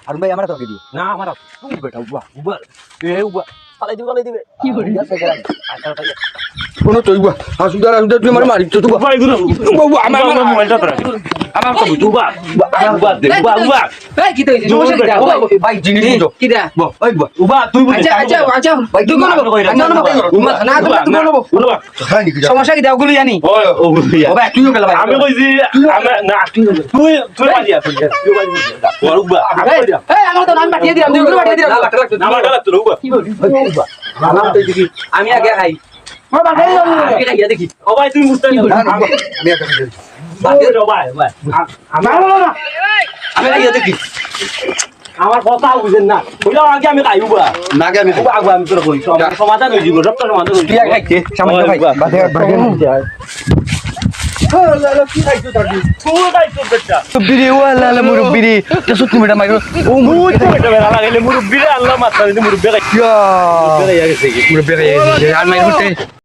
হারুন ভাই আমরা তোকে দিও না আমার তুই বেটা উবা উবা উবা পালাই দিবে কি করি কোনো তুই আসুদা তুই আমার মারিছ তুই উবা এগুলো বাবা আমার মোবাইলটা তোরা আমার তো উবা উবা দে উবা এই কি তুই সমস্যা কি দাও ভাই জিনিস বুঝো কি দা ওই উবা তুই আচ্ছা ভাই তুই কোন না উবা খাই নাকি সমস্যা কি দাও গুলো জানি ওই ও ভাই তুইও গেল ভাই আমি কইছি আমি না তুই বাজিয়া তুই বাজিয়া উবা এই আমার তো নাম পাঠিয়ে দিলাম তুই গুলো পাঠিয়ে দিলাম আমার গলা তো উবা আমি আগে খাই আমার পাঠিয়ে দিলাম আগে খাইয়া দেখি ও ভাই তুই মুস্তাক আমি একটা বাজিয়ে দাও ভাই আমার আমি খাইয়া দেখি আমার কথা বুঝেন না ওইটা আগে আমি খাইবা নাগে আমি আগে আমি তোর কই সমাধান হই যাব সব সমাধান হই তুই খাইছে সামান্য ভাই বাদে কি খাইছো তার তুই খাইছো বেটা মুরব্বি ওয়ালা মুরব্বি তো সুত মিটা মাইরো ও মুই তো বেটা বেলা লাগাইলে মুরব্বি রে আল্লাহ মাথা দিতে মুরব্বি খাইছো মুরব্বি মুরব্বি আর মাইরো